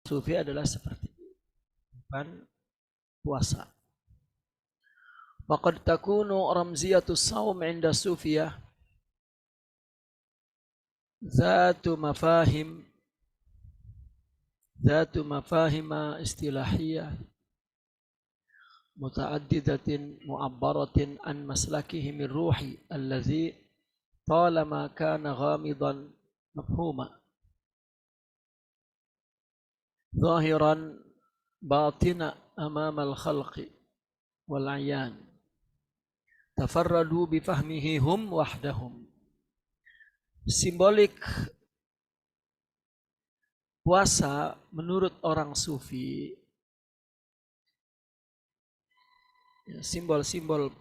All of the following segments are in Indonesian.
sufi adalah seperti bukan puasa. Waqad takunu ramziyatus shaum 'inda sufiyah zatu mafahim istilahiyah muta'addidatin mu'abbaratin an maslakihim ar-ruhi allazi talama kana ghamidan mafhuma zahiran batina amama al-khalqi wal 'ayan tafarradu bi fahmihi hum wahdahum. Simbolik puasa menurut orang sufi, simbol-simbol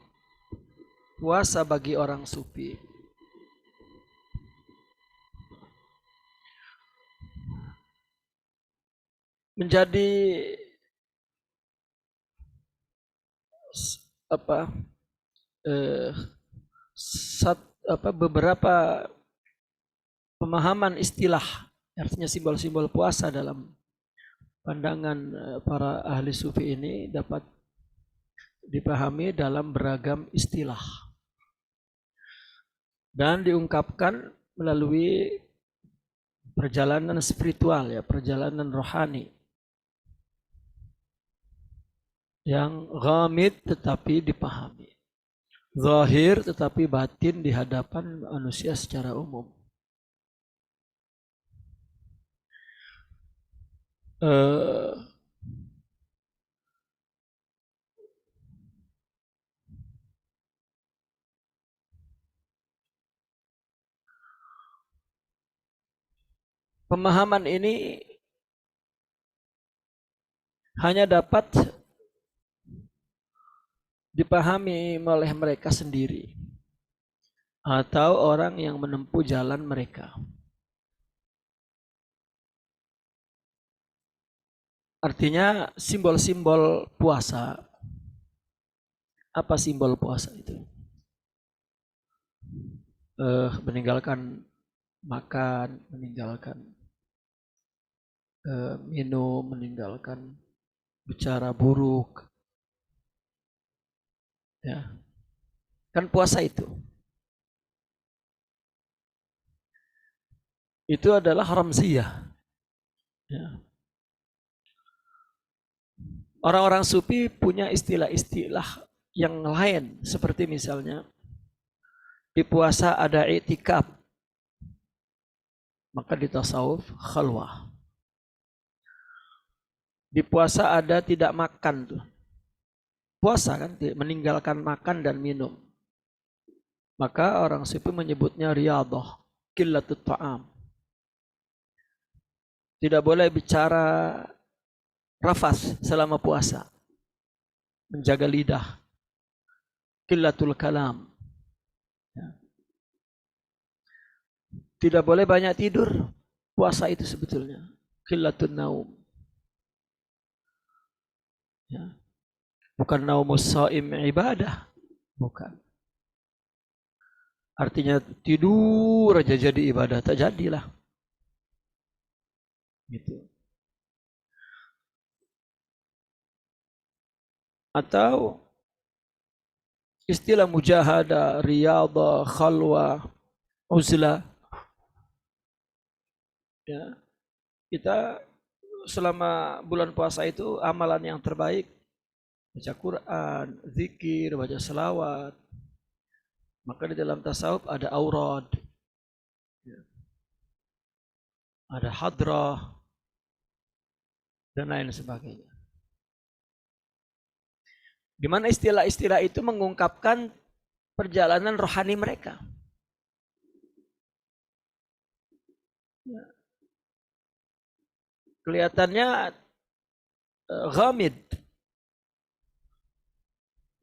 puasa bagi orang sufi menjadi beberapa pemahaman istilah, artinya simbol-simbol puasa dalam pandangan para ahli sufi ini dapat dipahami dalam beragam istilah dan diungkapkan melalui perjalanan spiritual, ya, perjalanan rohani yang ghamid tetapi dipahami, zahir tetapi batin di hadapan manusia secara umum. Pemahaman ini hanya dapat dipahami oleh mereka sendiri atau orang yang menempuh jalan mereka. Artinya simbol-simbol puasa. Apa simbol puasa itu? Meninggalkan makan, meninggalkan minum, meninggalkan bicara buruk. Ya. Kan puasa itu. Itu adalah ramziyah. Ya. Orang-orang sufi punya istilah-istilah yang lain, seperti misalnya di puasa ada i'tikaf, maka di tasawuf khalwah. Di puasa ada tidak makan tuh. Puasa kan, meninggalkan makan dan minum. Maka orang sufi menyebutnya riyadhah, qillatut ta'am. Tidak boleh bicara rafas selama puasa. Menjaga lidah. Qillatul kalam. Tidak boleh banyak tidur. Puasa itu sebetulnya qillatun naum. Ya. Bukan naumus shaim ibadah. Bukan. Artinya tidur aja jadi ibadah. Tak jadilah. Gitu. Atau istilah mujahadah, riyadhah, khalwah, uzlah. Ya. Kita selama bulan puasa itu amalan yang terbaik baca Quran, zikir, baca selawat. Maka di dalam tasawuf ada aurad, ada hadrah, dan lain sebagainya. Di mana istilah-istilah itu mengungkapkan perjalanan rohani mereka. Kelihatannya ghamid,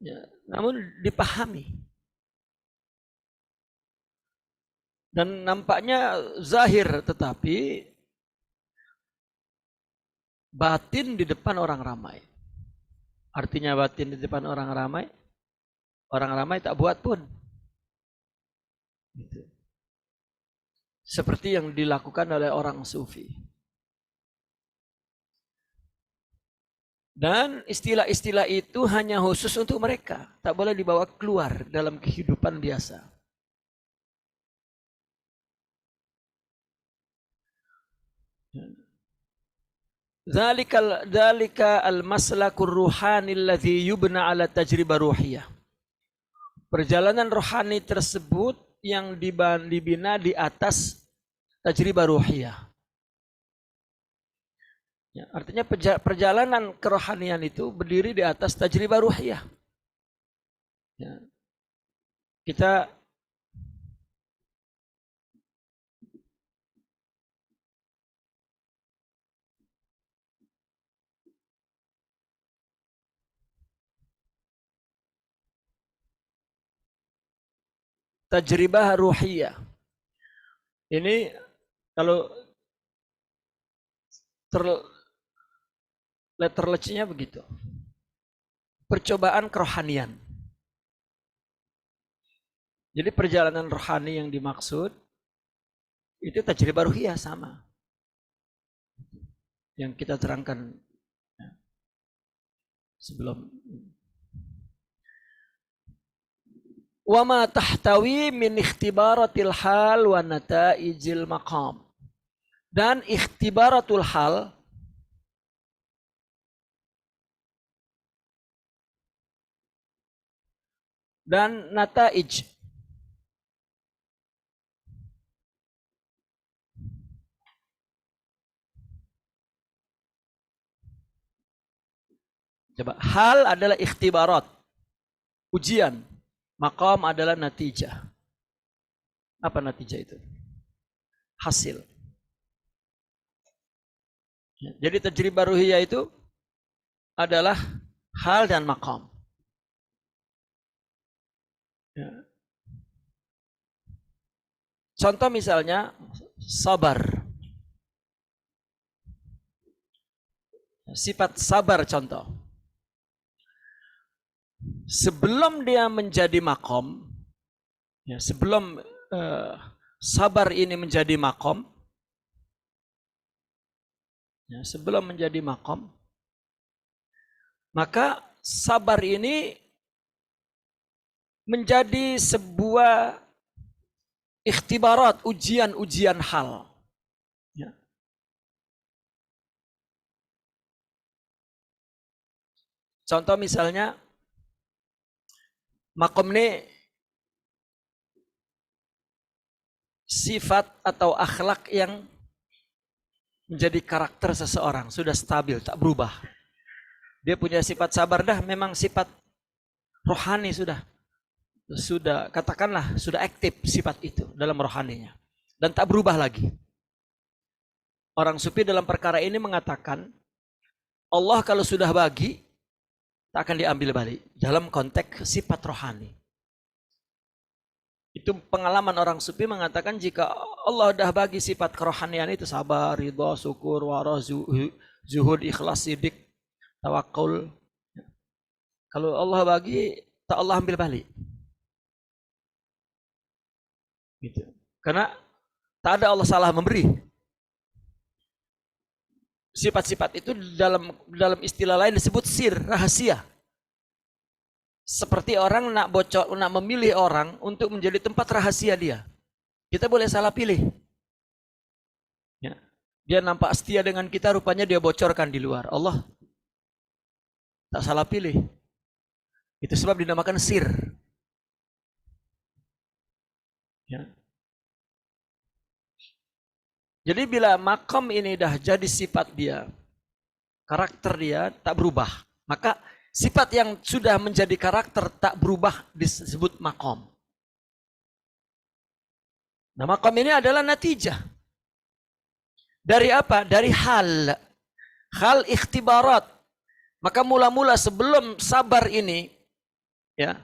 ya, namun dipahami. Dan nampaknya zahir tetapi batin di depan orang ramai. Artinya batin di depan orang ramai tak buat pun. Gitu. Seperti yang dilakukan oleh orang sufi. Dan istilah-istilah itu hanya khusus untuk mereka, tak boleh dibawa keluar dalam kehidupan biasa. Dzalika al-maslakur ruhani alladzi yubna ala tajribah ruhiyah. Perjalanan rohani tersebut yang dibina di atas tajribah ruhiyah. Ya, artinya perjalanan kerohanian itu berdiri di atas tajribah ruhiyah. Ya. Kita tajribah ruhiyah. Ini kalau letter L-nya begitu. Percobaan kerohanian. Jadi perjalanan rohani yang dimaksud itu tajribah ruhiyah sama. Yang kita terangkan sebelum. Wa ma tahtawi min ikhtibaratil hal wa nataijil maqam. Dan ikhtibaratul hal dan nataij. Coba, hal adalah ikhtibarat, ujian. Maqam adalah natijah. Apa natijah itu? Hasil. Jadi tajribah ruhiyah itu adalah hal dan maqam. Ya. Contoh misalnya sabar. Sifat sabar contoh. Sebelum dia menjadi makom, ya, sebelum sabar ini menjadi makom, ya, sebelum menjadi makom, maka sabar ini menjadi sebuah ikhtibarat, ujian-ujian hal. Ya. Contoh misalnya, makom ini sifat atau akhlak yang menjadi karakter seseorang, sudah stabil, tak berubah. Dia punya sifat sabar dah, memang sifat rohani sudah katakanlah sudah aktif sifat itu dalam rohaninya dan tak berubah lagi. Orang sufi dalam perkara ini mengatakan Allah kalau sudah bagi tak akan diambil balik dalam konteks sifat rohani. Itu pengalaman orang sufi mengatakan jika Allah dah bagi sifat kerohanian itu sabar, ridha, syukur, wara, zuhud, ikhlas, sidik, tawakul. Kalau Allah bagi tak Allah ambil balik. Gitu. Karena tak ada Allah salah memberi. Sifat-sifat itu dalam istilah lain disebut sir, rahasia. Seperti orang nak memilih orang untuk menjadi tempat rahasia dia. Kita boleh salah pilih. Ya. Dia nampak setia dengan kita, rupanya dia bocorkan di luar. Allah tak salah pilih. Itu sebab dinamakan sir. Ya. Jadi bila makom ini dah jadi sifat dia, karakter dia tak berubah, maka sifat yang sudah menjadi karakter tak berubah disebut makom. Nah, makom ini adalah natijah. Dari apa? Dari hal. Hal ikhtibarat. Maka mula-mula sebelum sabar ini ya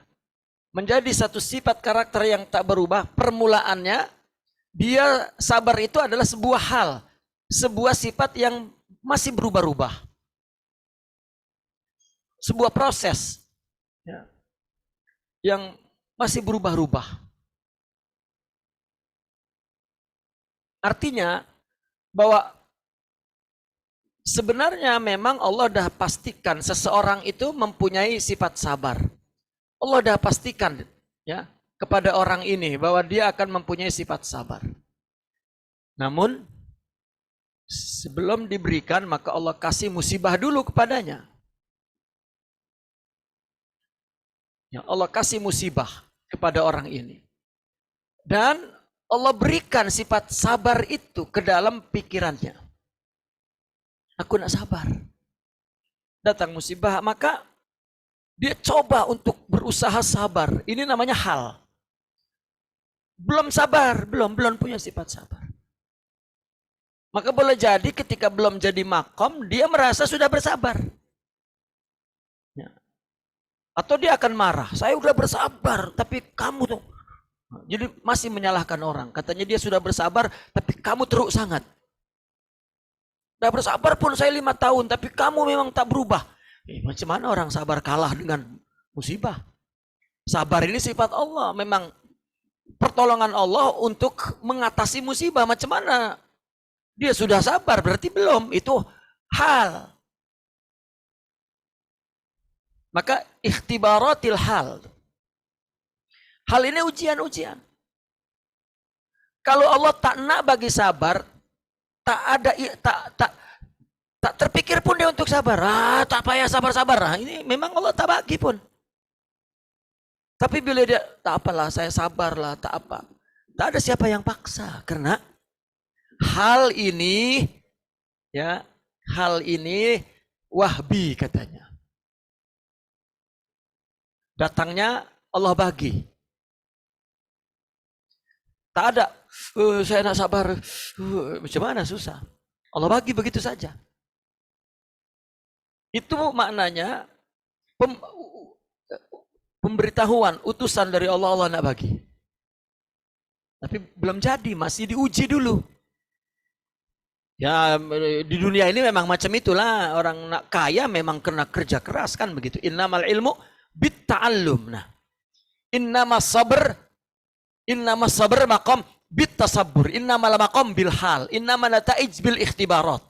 menjadi satu sifat karakter yang tak berubah, permulaannya dia sabar itu adalah sebuah hal, sebuah sifat yang masih berubah-ubah. Sebuah proses ya, yang masih berubah-ubah. Artinya bahwa Sebenarnya memang Allah dah pastikan seseorang itu mempunyai sifat sabar. Allah dah pastikan ya kepada orang ini bahwa dia akan mempunyai sifat sabar. Namun sebelum diberikan maka Allah kasih musibah dulu kepadanya. Ya, Allah kasih musibah kepada orang ini. Dan Allah berikan sifat sabar itu ke dalam pikirannya. Aku nak sabar. Datang musibah, maka dia coba untuk berusaha sabar. Ini namanya hal. Belum sabar, belum punya sifat sabar. Maka boleh jadi ketika belum jadi makom, dia merasa sudah bersabar. Ya. Atau dia akan marah, saya udah bersabar, tapi kamu tuh. Jadi masih menyalahkan orang. Katanya dia sudah bersabar, tapi kamu teruk sangat. Udah bersabar pun saya 5 tahun, tapi kamu memang tak berubah. Macam mana orang sabar kalah dengan musibah? Sabar ini sifat Allah, memang pertolongan Allah untuk mengatasi musibah. Macam mana? Dia sudah sabar, berarti belum. Itu hal. Maka ikhtibaratil hal. Hal ini ujian-ujian. Kalau Allah tak nak bagi sabar, tak ada tak terpikir pun dia untuk sabar. Tak payah sabar-sabar. Ini memang Allah tak bagi pun. Tapi bila dia tak apalah, saya sabarlah, tak apa. Tak ada siapa yang paksa karena hal ini wahbi katanya. Datangnya Allah bagi. Tak ada, saya nak sabar, macam mana susah. Allah bagi begitu saja. Itu maknanya pemberitahuan, utusan dari Allah, Allah nak bagi. Tapi belum jadi, masih diuji dulu. Ya di dunia ini memang macam itulah, orang nak kaya memang kena kerja keras kan begitu. Innamal ilmu bit ta'allum. Nah, innamas sabr maqam bit tasabbur, innamal maqam bil hal, innamal nata'ij bil ikhtibarat.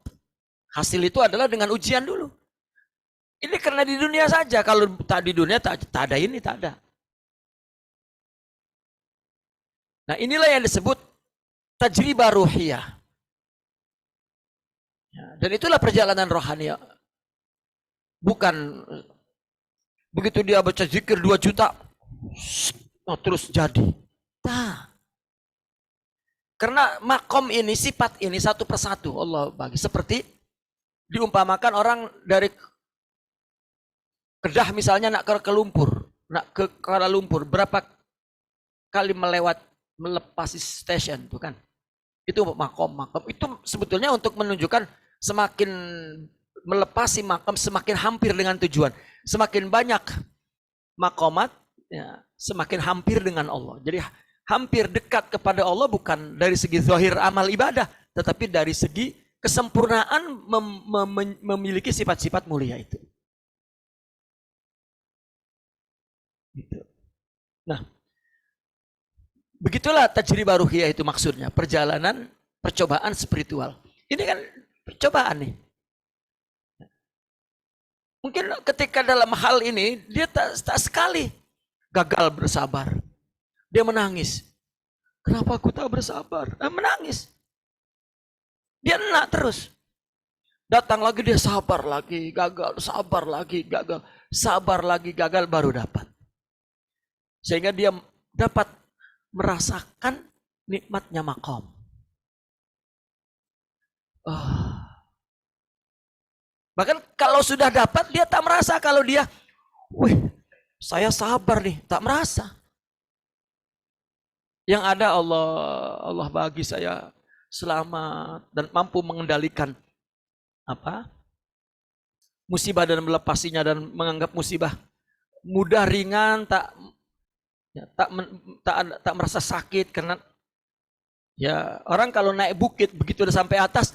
Hasil itu adalah dengan ujian dulu. Ini karena di dunia saja, kalau tak di dunia tak ada ini, tak ada. Nah, inilah yang disebut tajribah ruhiyah. Ya, dan itulah perjalanan rohani. Bukan begitu dia baca zikir 2 juta, terus jadi. Nah, karena makom ini, sifat ini satu persatu Allah bagi. Seperti diumpamakan orang dari Kedah misalnya nak ke Lumpur, nak ke Kuala Lumpur, berapa kali melepasi stasiun, bukan? Itu makom. Itu sebetulnya untuk menunjukkan semakin melepasi makom, semakin hampir dengan tujuan. Semakin banyak makomat, ya, semakin hampir dengan Allah. Jadi hampir dekat kepada Allah bukan dari segi zahir amal ibadah, tetapi dari segi kesempurnaan memiliki sifat-sifat mulia itu. Gitu. Nah, begitulah tajribah ruhiyah itu maksudnya, perjalanan percobaan spiritual. Ini kan percobaan nih. Mungkin ketika dalam hal ini dia tak sekali gagal bersabar. Dia menangis. Kenapa aku tak bersabar? Menangis. Dia enak terus. Datang lagi dia sabar lagi, gagal, sabar lagi, gagal, sabar lagi, gagal, baru dapat. Sehingga dia dapat merasakan nikmatnya makom. Bahkan kalau sudah dapat, dia tak merasa kalau dia, saya sabar nih, tak merasa. Yang ada Allah bagi saya selamat dan mampu mengendalikan musibah dan melepasinya, dan menganggap musibah mudah, ringan, tak merasa sakit. Karena ya orang kalau naik bukit begitu udah sampai atas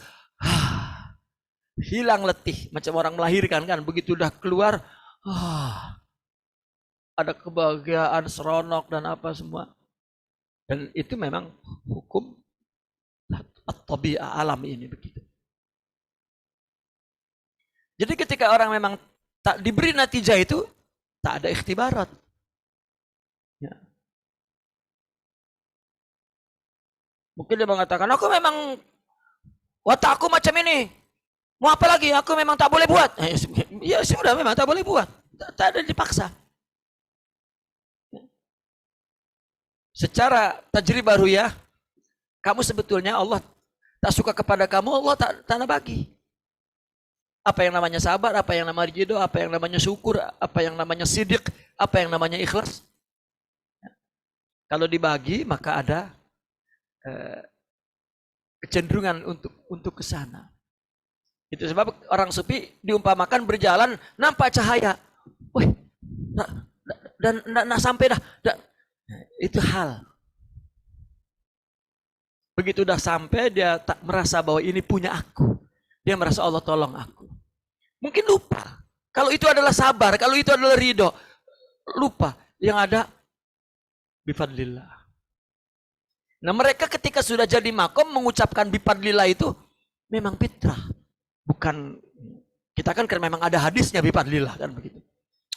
hilang letih, macam orang melahirkan kan, begitu udah keluar ada kebahagiaan, seronok dan apa semua. Dan itu memang hukum at-tabi'ah, alam ini begitu. Jadi ketika orang memang tak diberi natijah itu, tak ada ikhtibarat. Ya. Mungkin dia mengatakan, aku memang watak aku macam ini. Mau apa lagi? Aku memang tak boleh buat. Ya sudah, memang tak boleh buat. Tak ada dipaksa. Secara tajribah ruyah, kamu sebetulnya Allah tak suka kepada kamu, Allah tak bagi. Apa yang namanya sabar, apa yang namanya ridho, apa yang namanya syukur, apa yang namanya sidik, apa yang namanya ikhlas. Kalau dibagi maka ada kecenderungan untuk ke sana. Itu sebab orang sufi diumpamakan berjalan nampak cahaya. Wih, dan nak sampai dah. Itu hal. Begitu udah sampai dia tak merasa bahwa ini punya aku. Dia merasa Allah tolong aku. Mungkin lupa. Kalau itu adalah sabar, kalau itu adalah ridho, lupa. Yang ada bifadlillah. Nah mereka ketika sudah jadi makom mengucapkan bifadlillah itu memang fitrah. Bukan, kita kan memang ada hadisnya bifadlillah kan begitu.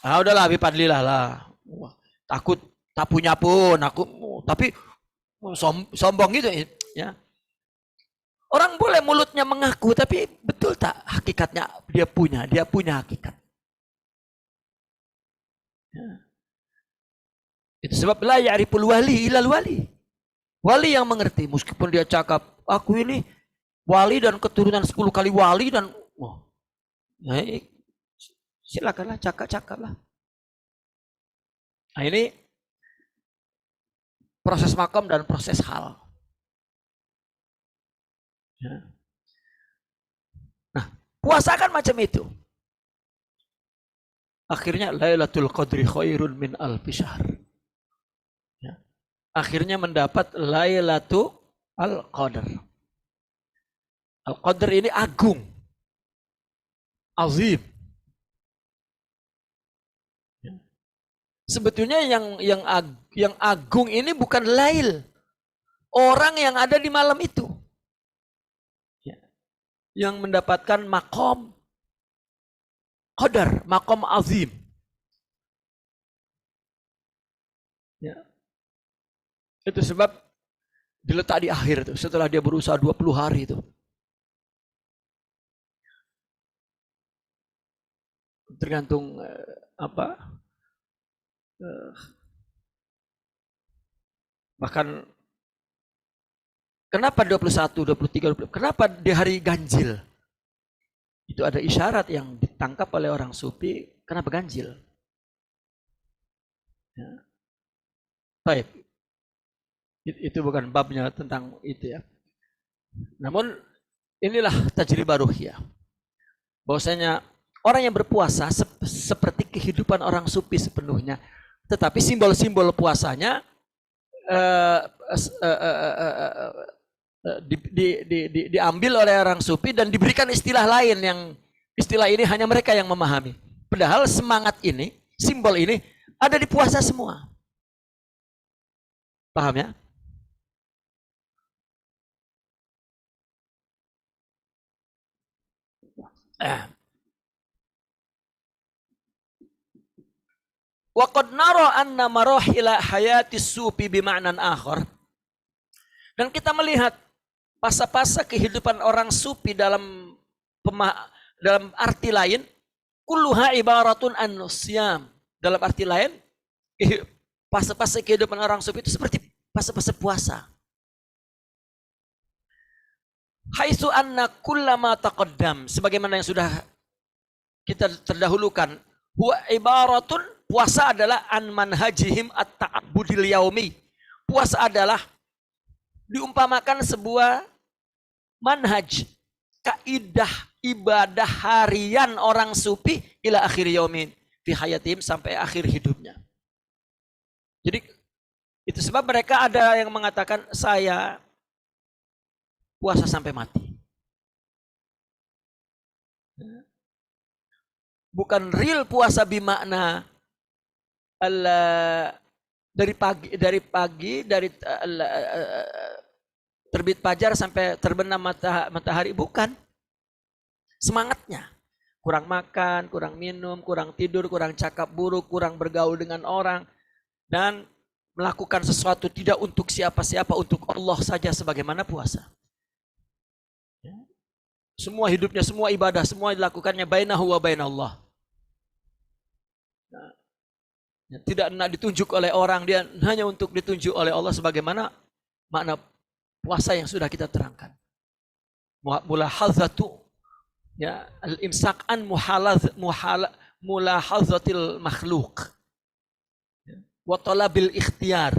Ah udahlah bifadlillah lah. Wah, takut tak punya pun aku, tapi sombong gitu ya. Orang boleh mulutnya mengaku, tapi betul tak hakikatnya dia punya hakikat. Ya. Itu sebab la ya'riful wali ilal wali. Wali yang mengerti, meskipun dia cakap, aku ini wali dan keturunan 10 kali wali dan ya, silakanlah cakap-cakaplah. Nah ini proses makom dan proses hal. Ya. Nah, puasa kan macam itu. Akhirnya Lailatul Qadri khairun min alfi syahr. Ya. Akhirnya mendapat Lailatul Qadar. Al-Qadar ini agung. Azim. Ya. Sebetulnya yang agung ini bukan lail. Orang yang ada di malam itu. Yang mendapatkan makom qadar, makom azim. Ya. Itu sebab diletak di akhir itu, setelah dia berusaha 20 hari itu. Tergantung bahkan kenapa 21, 23, 20? Kenapa di hari ganjil? Itu ada isyarat yang ditangkap oleh orang sufi. Kenapa ganjil? Ya. Baik. Itu bukan babnya tentang itu ya. Namun inilah tajribah ruhiyah. Bahwasanya orang yang berpuasa seperti kehidupan orang sufi sepenuhnya. Tetapi simbol-simbol puasanya diambil oleh orang sufi dan diberikan istilah lain yang istilah ini hanya mereka yang memahami. Padahal semangat ini, simbol ini ada di puasa semua. Paham ya? Wa qad nara anna marahila hayatis sufi bima'nan akhar. Dan kita melihat fase-fase kehidupan orang sufi dalam arti lain, kulluha ibaratun an nusyam. Dalam arti lain, fase-fase kehidupan orang sufi itu seperti fase-fase puasa. Haitsu anna kullama taqaddam, sebagaimana yang sudah kita terdahulukan, huwa ibaratun, puasa adalah an manhajihim at-ta'abbudil yaumi. Puasa adalah diumpamakan sebuah manhaj, kaidah ibadah harian orang sufi ila akhir yaumin fi hayatim, sampai akhir hidupnya. Jadi itu sebab mereka ada yang mengatakan saya puasa sampai mati. Bukan real puasa bimakna dari pagi dari terbit fajar sampai terbenam matahari, bukan. Semangatnya. Kurang makan, kurang minum, kurang tidur, kurang cakap buruk, kurang bergaul dengan orang, dan melakukan sesuatu tidak untuk siapa-siapa, untuk Allah saja sebagaimana puasa. Semua hidupnya, semua ibadah, semua dilakukannya bainahu wa bainallah. Tidak nak ditunjuk oleh orang, dia hanya untuk ditunjuk oleh Allah sebagaimana makna puasa yang sudah kita terangkan. Mulahazatu, ya, al-imsak an mulahazatil makhluk wa talabil ikhtiar.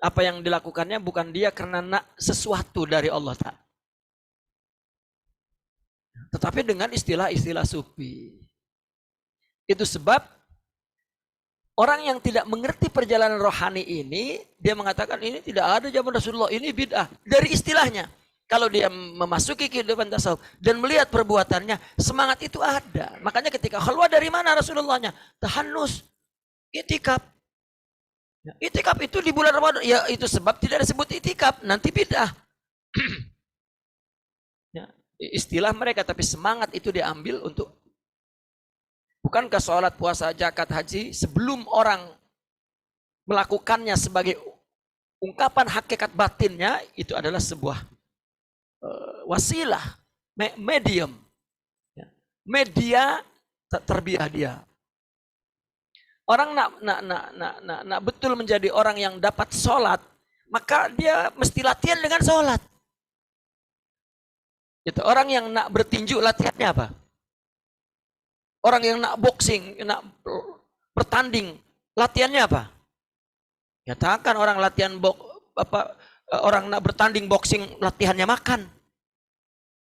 Apa yang dilakukannya bukan dia karena nak sesuatu dari Allah Ta'ala, tetapi dengan istilah-istilah sufi. Itu sebab orang yang tidak mengerti perjalanan rohani ini, dia mengatakan ini tidak ada zaman Rasulullah, ini bid'ah. Dari istilahnya. Kalau dia memasuki kehidupan tasawuf dan melihat perbuatannya, semangat itu ada. Makanya ketika khalwah, dari mana Rasulullahnya? Tahannus, itikaf. Ya, itikaf itu di bulan Ramadan. Ya, itu sebab tidak disebut itikaf, nanti bid'ah. Ya, istilah mereka, tapi semangat itu diambil untuk. Bukankah sholat, puasa, zakat, haji sebelum orang melakukannya sebagai ungkapan hakikat batinnya, itu adalah sebuah wasilah, medium, media terbiah dia. Orang nak betul menjadi orang yang dapat sholat, maka dia mesti latihan dengan sholat. Itu orang yang nak bertinju, latihannya apa? Orang yang nak boxing, nak bertanding, latihannya apa? Ya takkan orang latihan orang nak bertanding boxing latihannya makan.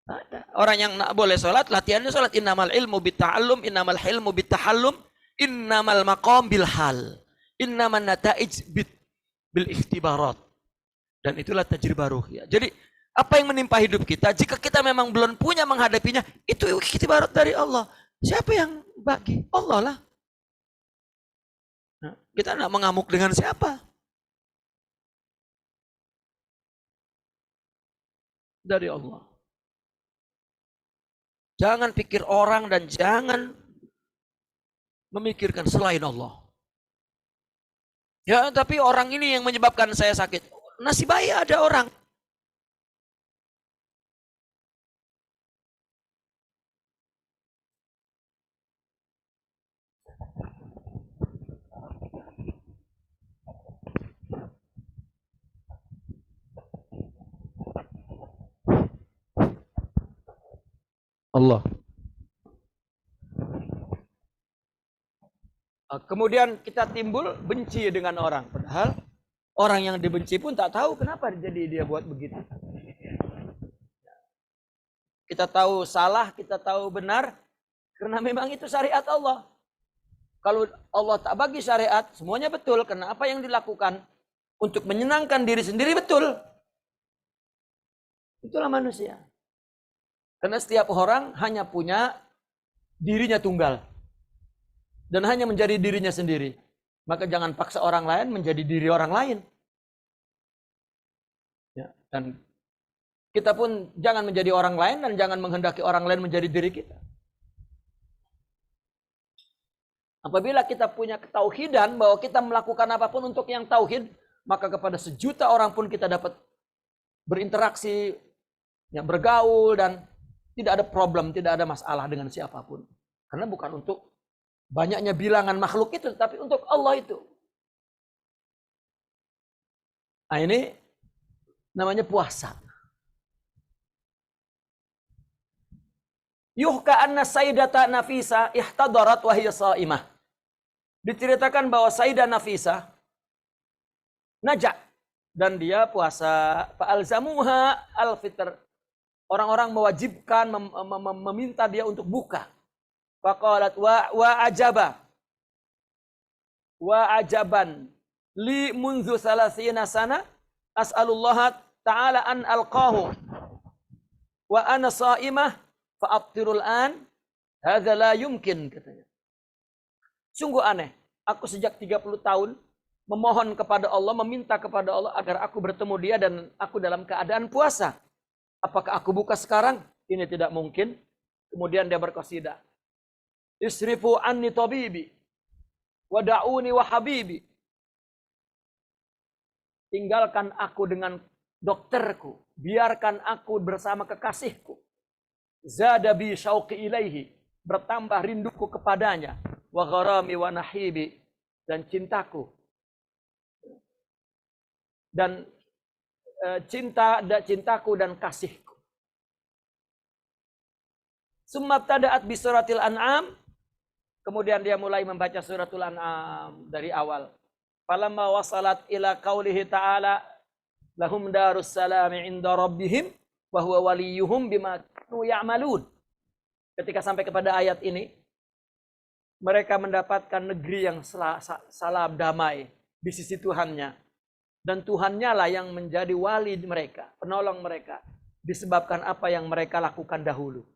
Ada. Orang yang nak boleh sholat, latihannya sholat. Innamal ilmu bitta'allum, innamal hilmu bittahallum, innamal maqam bil hal, innaman nata'ij bil ikhtibarat. Dan itulah tajribah ruhiyah. Jadi apa yang menimpa hidup kita, jika kita memang belum punya menghadapinya, itu ikhtibarat dari Allah. Siapa yang bagi? Allah lah. Nah, kita nak mengamuk dengan siapa? Dari Allah. Jangan pikir orang dan jangan memikirkan selain Allah. Ya, tapi orang ini yang menyebabkan saya sakit. Nasib baik ada orang. Allah. Kemudian kita timbul benci dengan orang. Padahal orang yang dibenci pun tak tahu kenapa jadi dia buat begitu. Kita tahu salah, kita tahu benar, karena memang itu syariat Allah. Kalau Allah tak bagi syariat, semuanya betul. Karena apa yang dilakukan untuk menyenangkan diri sendiri betul. Itulah manusia. Karena setiap orang hanya punya dirinya tunggal. Dan hanya menjadi dirinya sendiri. Maka jangan paksa orang lain menjadi diri orang lain. Ya, dan kita pun jangan menjadi orang lain dan jangan menghendaki orang lain menjadi diri kita. Apabila kita punya ketauhidan bahwa kita melakukan apapun untuk yang tauhid, maka kepada sejuta orang pun kita dapat berinteraksi, ya, bergaul, dan tidak ada problem, tidak ada masalah dengan siapapun. Karena bukan untuk banyaknya bilangan makhluk itu, tapi untuk Allah itu. Nah, ini namanya puasa. Yuhka anna Sayyidata Nafisa ihtadarat wa hiya sha'imah. Diceritakan bahwa Sayyidah Nafisa najak dan dia puasa. Fa'alzamuha al-fitr. Orang-orang mewajibkan, meminta dia untuk buka. Faqalat wa ajaba. Wa ajaban li munzu salasina sana as'alullah ta'ala an alqahu wa ana sha'imah fa'aftirul an hadza la yumkin, katanya. Sungguh aneh, aku sejak 30 tahun memohon kepada Allah, meminta kepada Allah agar aku bertemu dia dan aku dalam keadaan puasa. Apakah aku buka sekarang? Ini tidak mungkin. Kemudian dia berqasidah. Isrifu anni tabibi wa da'uni wa habibi. Tinggalkan aku dengan dokterku, biarkan aku bersama kekasihku. Zada bi syauqi ilaihi, bertambah rinduku kepadanya. Wa gharami wa nahibi, dan cintaku. Dan cintaku dan kasihku. Summa tada'at bi suratil an'am, kemudian dia mulai membaca suratul an'am dari awal. Falamma wasalat ila qaulihi ta'ala lahum darus salami inda rabbihim wa huwa waliyuhum bima kanu ya'malun. Ketika sampai kepada ayat ini, mereka mendapatkan negeri yang salam damai di sisi Tuhannya. Dan Tuhannya lah yang menjadi wali mereka, penolong mereka, disebabkan apa yang mereka lakukan dahulu.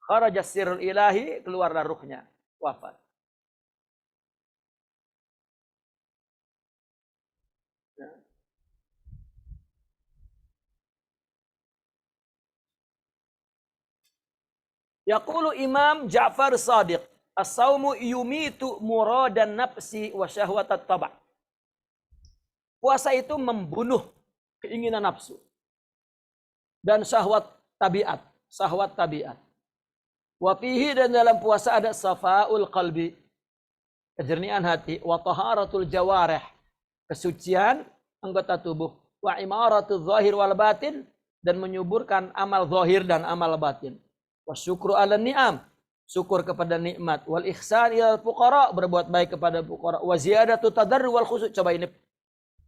Kharajas sirrul ilahi, keluarlah ruhnya, wafat. Yaqulu Imam Ja'far Shadiq, as-saumu yumitu muradan nafsi wa syahwatat taba'. Puasa itu membunuh keinginan nafsu dan syahwat tabiat. Wa fihi, dan dalam puasa ada safaul qalbi, kejernihan hati, wa taharatul jawarih, kesucian anggota tubuh, wa imaratul zahir wal batin, dan menyuburkan amal zahir dan amal batin. Wasyukru ala ni'am, syukur kepada nikmat. Wal ihsan ilal fuqara, berbuat baik kepada fuqara. Wa ziyadatu tadarru wal khusu'. Coba ini,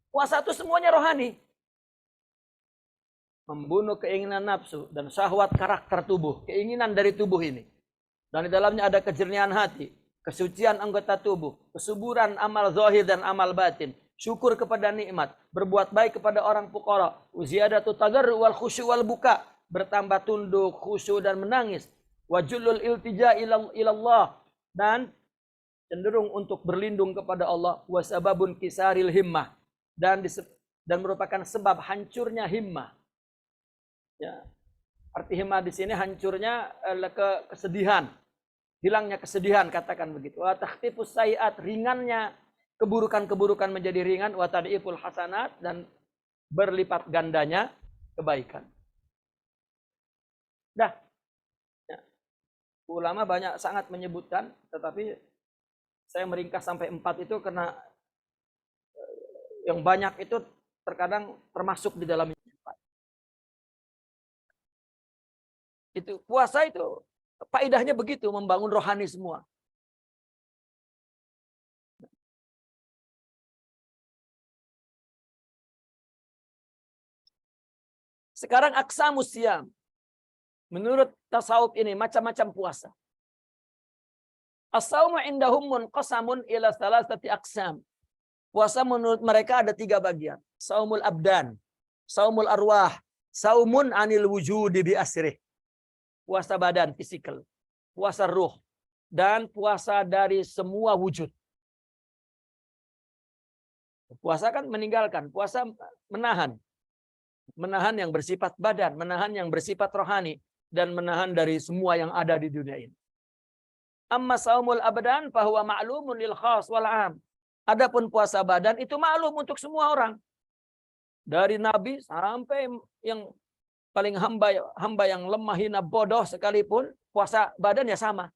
puasa itu semuanya rohani. Membunuh keinginan nafsu dan syahwat karakter tubuh, keinginan dari tubuh ini. Dan di dalamnya ada kejernihan hati, kesucian anggota tubuh, kesuburan amal zahir dan amal batin, syukur kepada nikmat, berbuat baik kepada orang fuqara. Wa ziyadatu tadarru wal khusu' wal buka, bertambah tunduk, khusyuk dan menangis. Wajulul iltija ilallah, dan cenderung untuk berlindung kepada Allah. Wasababun kisaril himmah, dan merupakan sebab hancurnya himmah. Ya. Arti himmah di sini hancurnya kesedihan, hilangnya kesedihan, katakan begitu. Wa takhfifus sayiat, ringannya keburukan-keburukan menjadi ringan. Wa tad'iful hasanat, dan berlipat gandanya kebaikan. Dah, ya. Ulama banyak sangat menyebutkan, tetapi saya meringkas sampai 4 itu karena yang banyak itu terkadang termasuk di dalam 4. Itu puasa itu faedahnya begitu, membangun rohani semua. Sekarang aqsamus siyam. Menurut tasawuf ini macam-macam puasa. As-saumu indahum munqasamun ila salasati aqsam. Puasa menurut mereka ada 3 bagian. Saumul abdan, saumul arwah, saumun anil wujudi bi asrih. Puasa badan, fisikal. Puasa ruh, dan puasa dari semua wujud. Puasa kan meninggalkan, puasa menahan. Menahan yang bersifat badan, menahan yang bersifat rohani, dan menahan dari semua yang ada di dunia ini. Amma saumul abdan fahuwa ma'lumun lil khas wal 'am. Adapun puasa badan itu maklum untuk semua orang. Dari nabi sampai yang paling hamba yang lemah, hina, bodoh sekalipun, puasa badan ya sama.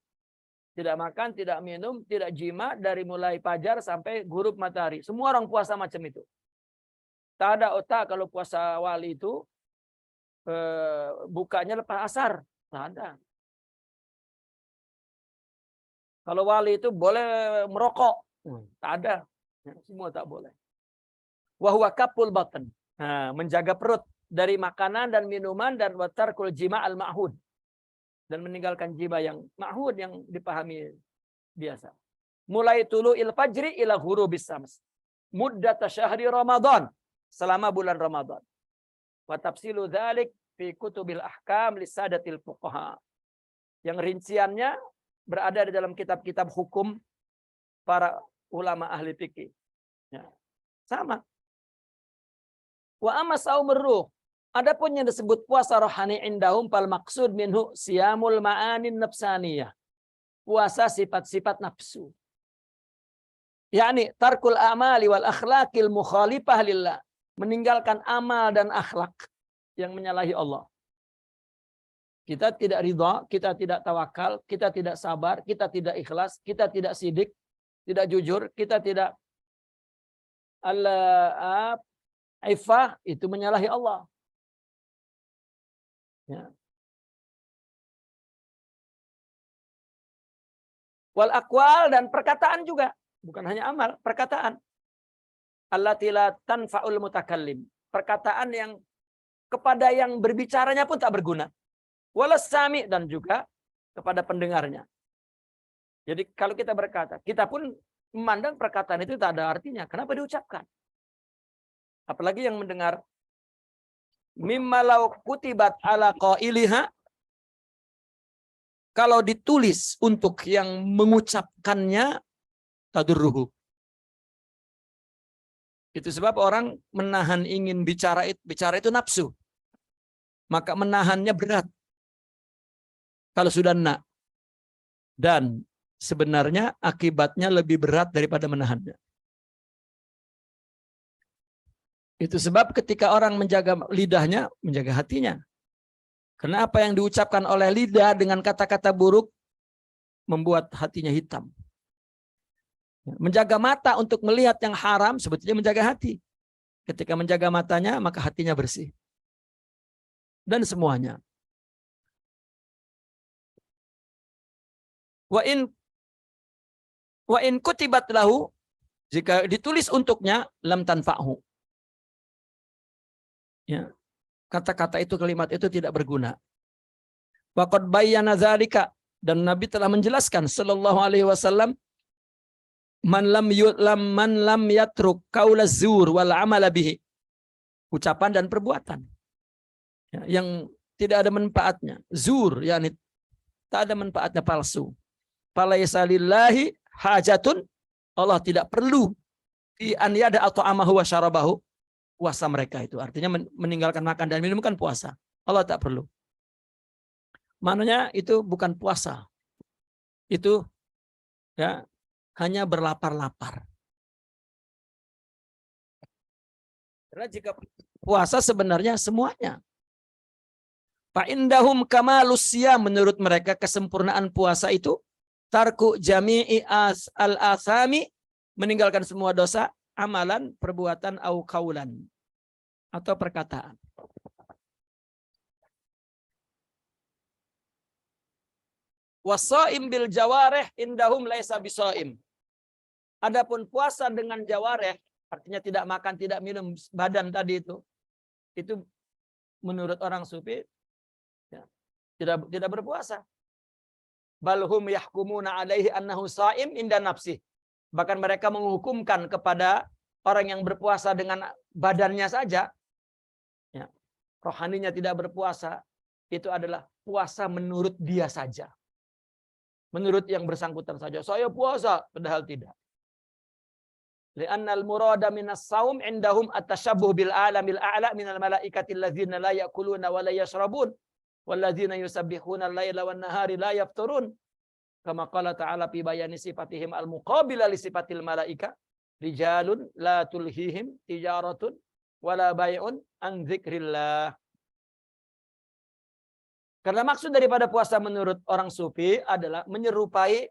Tidak makan, tidak minum, tidak jima dari mulai fajar sampai ghurub matahari. Semua orang puasa macam itu. Tak ada otak kalau puasa wali itu bukanya lepas asar. Tak ada. Kalau wali itu boleh merokok. Tak ada. Semua tak boleh. Wahwa kapul batan. Nah, menjaga perut dari makanan dan minuman, dan watarkul jima al ma'hud, dan meninggalkan jima yang ma'hud, yang dipahami biasa. Mulai tulu il fajri ila ghurubis syams. Muddat syahri Ramadan, selama bulan Ramadan. Wa tafsilu dzalik fi kutubil ahkam lisadatil fuqaha. Yang rinciannya berada di dalam kitab-kitab hukum para ulama ahli fikih. Ya. Sama. Wa amma saumur ruh. Adapun yang disebut puasa rohani indahum fal maksud minhu siyamul ma'anin nafsaniyah. puasa sifat-sifat nafsu. Yakni tarkul amali wal akhlaqil mukhalifah lillah. Meninggalkan amal dan akhlak yang menyalahi Allah. Kita tidak ridha, kita tidak tawakal, kita tidak sabar, kita tidak ikhlas, kita tidak sidik, tidak jujur, kita tidak ifah, itu menyalahi Allah. Ya. Wal aqwal, dan perkataan juga, bukan hanya amal, perkataan. Allati la tanfa'ul mutakallim, perkataan yang kepada yang berbicaranya pun tak berguna. Walas sami, dan juga kepada pendengarnya. Jadi kalau kita berkata, kita pun memandang perkataan itu tak ada artinya. Kenapa diucapkan? Apalagi yang mendengar. Mimma law kutibat ala qailiha, kalau ditulis untuk yang mengucapkannya, tadurruhu. Itu sebab orang menahan ingin bicara itu nafsu. Maka menahannya berat. Kalau sudah nak. Dan sebenarnya akibatnya lebih berat daripada menahannya. Itu sebab ketika orang menjaga lidahnya, menjaga hatinya. Karena apa yang diucapkan oleh lidah dengan kata-kata buruk membuat hatinya hitam. Menjaga mata untuk melihat yang haram sebetulnya menjaga hati. Ketika menjaga matanya, maka hatinya bersih. Dan semuanya. Wa in kutibat lahu, jika ditulis untuknya, lam tanfa'hu. Ya. Kata-kata itu, kalimat itu tidak berguna. Wa qad bayyana dzalika, dan Nabi telah menjelaskan sallallahu alaihi wasallam, man lam yatruk qaula zur wal amala bihi. Ucapan dan perbuatan. Ya, yang tidak ada manfaatnya. Zur, yakni tak ada manfaatnya, palsu. Falaisa lillahi hajatun, Allah tidak perlu fi an yada at'amahu wa syarabahu, puasa mereka itu. Artinya meninggalkan makan dan minum kan puasa. Allah tak perlu. Maknanya itu bukan puasa. Itu ya hanya berlapar-lapar. Karena jika puasa sebenarnya semuanya. Fa indahum kamalus siyam, menurut mereka kesempurnaan puasa itu tarku jami'i al-asami, meninggalkan semua dosa, amalan, perbuatan, au kaulan, atau perkataan. Wasaim bil jawareh indahum laisa bisaim. Adapun puasa dengan jawareh, artinya tidak makan, tidak minum, badan tadi itu menurut orang sufi ya, tidak berpuasa. Balhum yahkumuna alaihi annahu saim inda nafsih. Bahkan mereka menghukumkan kepada orang yang berpuasa dengan badannya saja, ya, rohaninya tidak berpuasa, itu adalah puasa menurut dia saja. Menurut yang bersangkutan saja. Saya puasa, padahal tidak. Li'annal murada minas saum indahum at-tashabbuh bil alamil a'la minal malaikati allazina la ya'kuluna wa la yashrabun wallazina yusabbihuna al-laila wan nahari la yafturun. Kama qala ta'ala fi bayani sifatihim al-muqabila li sifatil malaika, rijalun la tulhihim tijaratun wala bai'un an dzikrillah. Karena maksud daripada puasa menurut orang sufi adalah menyerupai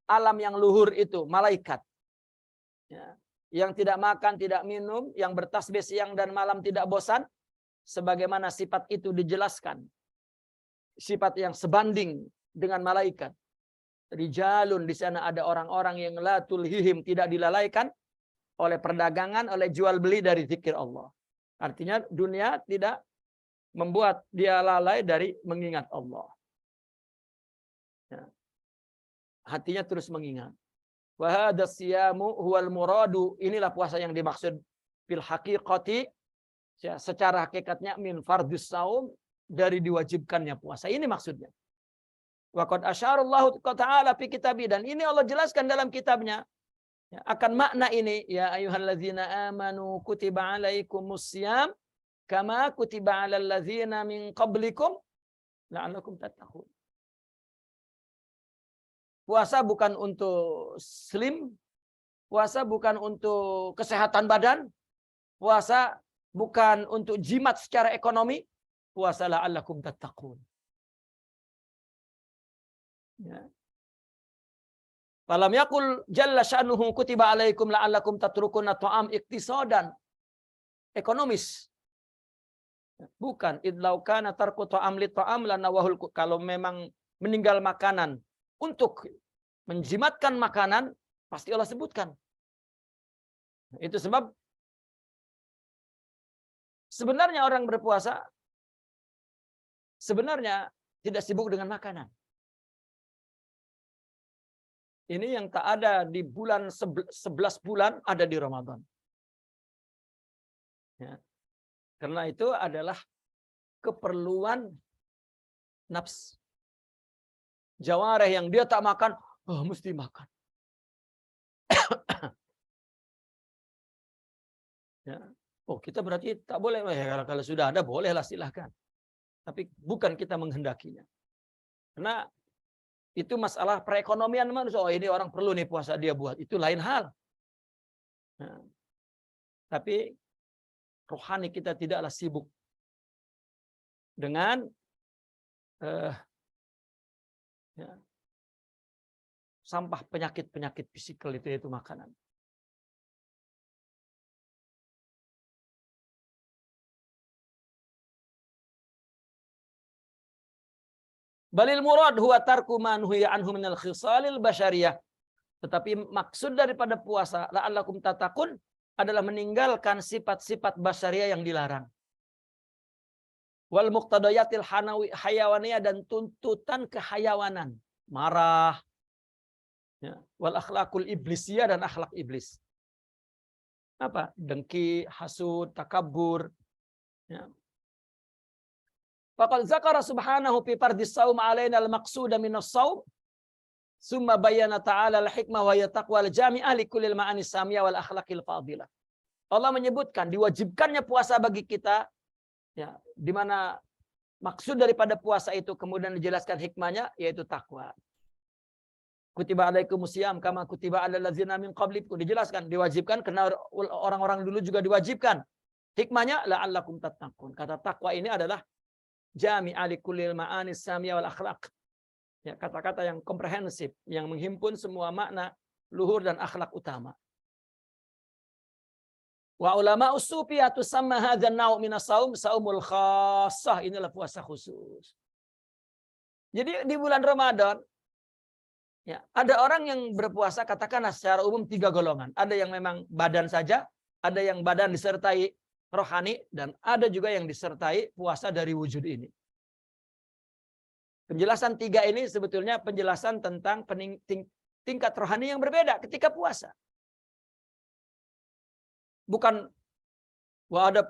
alam yang luhur itu, malaikat. Ya, yang tidak makan, tidak minum, yang bertasbih siang dan malam tidak bosan, sebagaimana sifat itu dijelaskan. Sifat yang sebanding dengan malaikat. Rijalun, di sana ada orang-orang yang la tulhihim, tidak dilalaikan oleh perdagangan, oleh jual beli dari zikir Allah. Artinya dunia tidak membuat dia lalai dari mengingat Allah. Ya. Hatinya terus mengingat. Wa hadha siyamu huwal muradu, inilah puasa yang dimaksud fil haqiqati, ya, secara hakikatnya min fardhus saum, dari diwajibkannya puasa. Ini maksudnya. Wa qad asyarallahu ta'ala fi kitabi, dan ini Allah jelaskan dalam kitabnya ya, akan makna ini, ya ayyuhallazina amanu kutiba alaikumus syiyam kama kutiba 'alal ladzina min qablikum la'allakum tattaqun. Puasa bukan untuk slim, puasa bukan untuk kesehatan badan, puasa bukan untuk jimat secara ekonomi, puasa la'allakum tattaqun. Ya. Falam yakul jalla sya'nuhu kutiba alaikum la'allakum tatrukuna ta'am iktisadan. Ekonomis. Bukan idlau kana tarku ta'am li ta'am lanawahul, kalau memang meninggal makanan untuk menjimatkan makanan pasti Allah sebutkan. Itu sebab sebenarnya orang berpuasa sebenarnya tidak sibuk dengan makanan. Ini yang tak ada di bulan 11 bulan ada di Ramadan. Ya. Karena itu adalah keperluan nafs. Jawareh yang dia tak makan, oh, mesti makan. Ya. Oh, kita berarti tak boleh. Ya, kalau sudah ada bolehlah, silahkan. Tapi bukan kita menghendakinya. Karena itu masalah perekonomian manusia. Oh, ini orang perlu nih puasa, dia buat. Itu lain hal. Nah, tapi rohani kita tidaklah sibuk dengan ya, sampah penyakit-penyakit fisikal itu, yaitu makanan. Balil murad huwa tarku ma nuhiya anhu minal khisalil basyariyah. Tetapi maksud daripada puasa la'allakum tattaqun adalah meninggalkan sifat-sifat basyariyah yang dilarang. Wal muqtadayatil hayawaniyah, dan tuntutan kehayawanan, marah, ya, wal akhlakul iblisiyah, dan akhlak iblis. Apa? Dengki, hasud, takabur. Ya. Faqad zakara subhanahu fi fardis shaum alaina al-maqsuda minas shaum summa bayyana ta'ala al-hikmah wa taqwa al-jami'ah li kullil ma'ani samiyah wal akhlaqil fadilah. Allah menyebutkan diwajibkannya puasa bagi kita, ya, di mana maksud daripada puasa itu kemudian dijelaskan hikmahnya, yaitu takwa. Kutiba alaikumusiyam kama kutiba alal ladzina min qablikum, dijelaskan diwajibkan karena orang-orang dulu juga diwajibkan. Hikmahnya la'allakum tattaqun. Kata takwa ini adalah jami'a likullil ma'anis samiyah wal akhlaq. Ya, kata-kata yang komprehensif yang menghimpun semua makna luhur dan akhlak utama. Wa ulama usufiyah tusamma hadzal nau' minas shaum saumul khassah. Inilah puasa khusus. Jadi di bulan Ramadan, ya, ada orang yang berpuasa katakanlah secara umum 3 golongan. Ada yang memang badan saja, ada yang badan disertai rohani, dan ada juga yang disertai puasa dari wujud ini. Penjelasan 3 ini sebetulnya penjelasan tentang tingkat rohani yang berbeda ketika puasa. Bukan, wah, ada